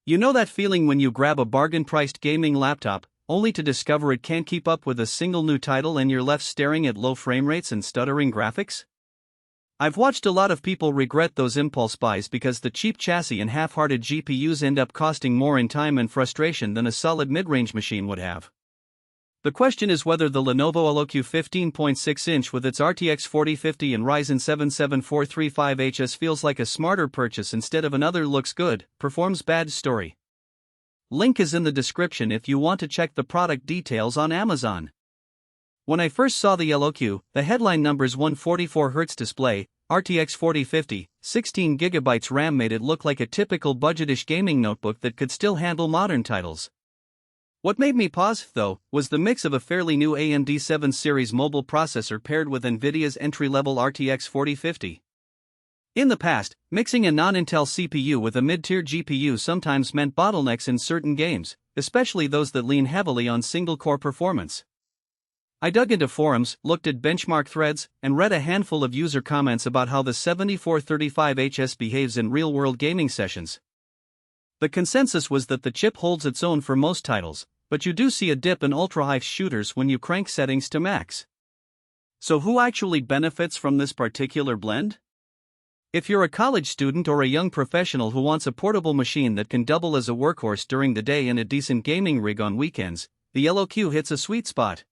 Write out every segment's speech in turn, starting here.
You know that feeling when you grab a bargain-priced gaming laptop, only to discover it can't keep up with a single new title and you're left staring at low frame rates and stuttering graphics? I've watched a lot of people regret those impulse buys because the cheap chassis and half-hearted GPUs end up costing more in time and frustration than a solid mid-range machine would have. The question is whether the Lenovo LOQ 15.6 with its RTX 4050 and Ryzen 7 7435HS feels like a smarter purchase instead of another looks good, performs bad story. Link is in the description if you want to check the product details on Amazon. When I first saw the LOQ, the headline numbers 144Hz display, RTX 4050, 16GB RAM made it look like a typical budgetish gaming notebook that could still handle modern titles. What made me pause, though, was the mix of a fairly new AMD 7 series mobile processor paired with NVIDIA's entry-level RTX 4050. In the past, mixing a non-Intel CPU with a mid-tier GPU sometimes meant bottlenecks in certain games, especially those that lean heavily on single-core performance. I dug into forums, looked at benchmark threads, and read a handful of user comments about how the 7435HS behaves in real-world gaming sessions. The consensus was that the chip holds its own for most titles, but you do see a dip in ultra-high shooters when you crank settings to max. So who actually benefits from this particular blend? If you're a college student or a young professional who wants a portable machine that can double as a workhorse during the day and a decent gaming rig on weekends, the LOQ hits a sweet spot.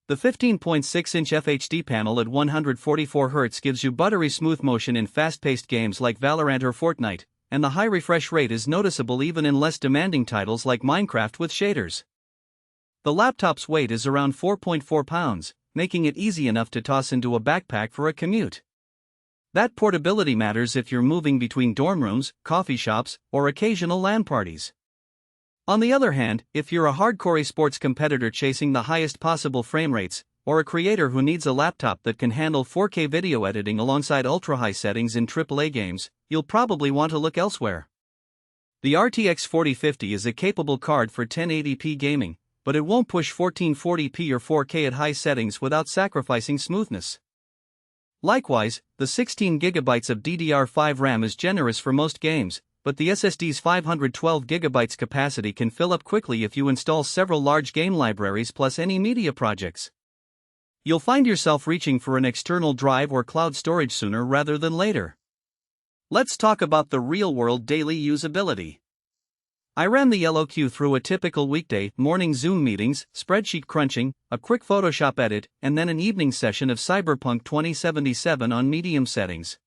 The 15.6-inch FHD panel at 144Hz gives you buttery smooth motion in fast-paced games like Valorant or Fortnite, and the high refresh rate is noticeable even in less demanding titles like Minecraft with shaders. The laptop's weight is around 4.4 pounds, making it easy enough to toss into a backpack for a commute. That portability matters if you're moving between dorm rooms, coffee shops, or occasional LAN parties. On the other hand, if you're a hardcore esports competitor chasing the highest possible frame rates, or a creator who needs a laptop that can handle 4K video editing alongside ultra-high settings in AAA games, you'll probably want to look elsewhere. The RTX 4050 is a capable card for 1080p gaming, but it won't push 1440p or 4K at high settings without sacrificing smoothness. Likewise, the 16GB of DDR5 RAM is generous for most games, but the SSD's 512GB capacity can fill up quickly if you install several large game libraries plus any media projects. You'll find yourself reaching for an external drive or cloud storage sooner rather than later. Let's talk about the real-world daily usability. I ran the LOQ through a typical weekday, morning Zoom meetings, spreadsheet crunching, a quick Photoshop edit, and then an evening session of Cyberpunk 2077 on medium settings.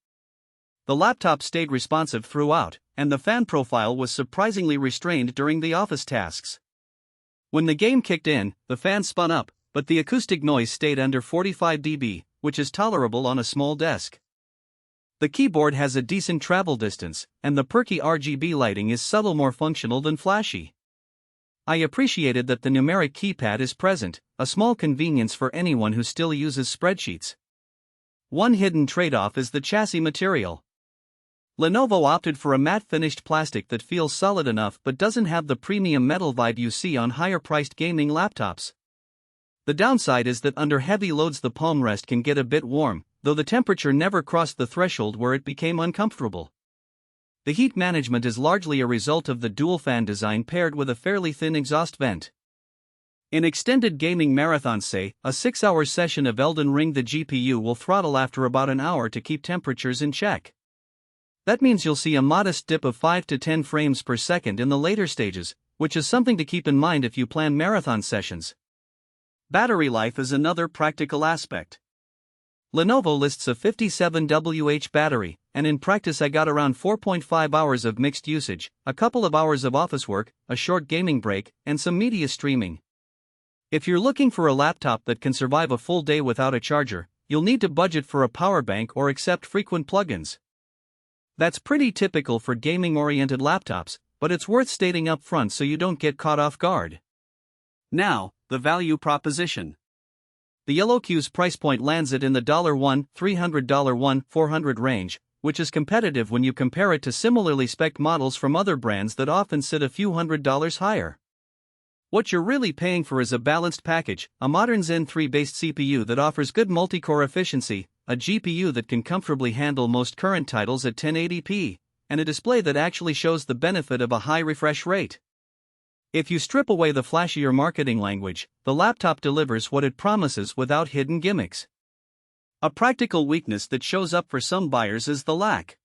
The laptop stayed responsive throughout, and the fan profile was surprisingly restrained during the office tasks. When the game kicked in, the fan spun up, but the acoustic noise stayed under 45 dB, which is tolerable on a small desk. The keyboard has a decent travel distance, and the perky RGB lighting is subtle, more functional than flashy. I appreciated that the numeric keypad is present, a small convenience for anyone who still uses spreadsheets. One hidden trade-off is the chassis material. Lenovo opted for a matte-finished plastic that feels solid enough but doesn't have the premium metal vibe you see on higher-priced gaming laptops. The downside is that under heavy loads the palm rest can get a bit warm, though the temperature never crossed the threshold where it became uncomfortable. The heat management is largely a result of the dual-fan design paired with a fairly thin exhaust vent. In extended gaming marathons, say, a 6-hour session of Elden Ring, the GPU will throttle after about an hour to keep temperatures in check. That means you'll see a modest dip of 5 to 10 frames per second in the later stages, which is something to keep in mind if you plan marathon sessions. Battery life is another practical aspect. Lenovo lists a 57Wh battery, and in practice I got around 4.5 hours of mixed usage, a couple of hours of office work, a short gaming break, and some media streaming. If you're looking for a laptop that can survive a full day without a charger, you'll need to budget for a power bank or accept frequent plugins. That's pretty typical for gaming-oriented laptops, but it's worth stating up front so you don't get caught off guard. Now, the value proposition. The LOQ's price point lands it in the $1, $300, $400 range, which is competitive when you compare it to similarly spec'd models from other brands that often sit a few $100s higher. What you're really paying for is a balanced package, a modern Zen 3-based CPU that offers good multi-core efficiency, a GPU that can comfortably handle most current titles at 1080p, and a display that actually shows the benefit of a high refresh rate. If you strip away the flashier marketing language, the laptop delivers what it promises without hidden gimmicks. A practical weakness that shows up for some buyers is the lack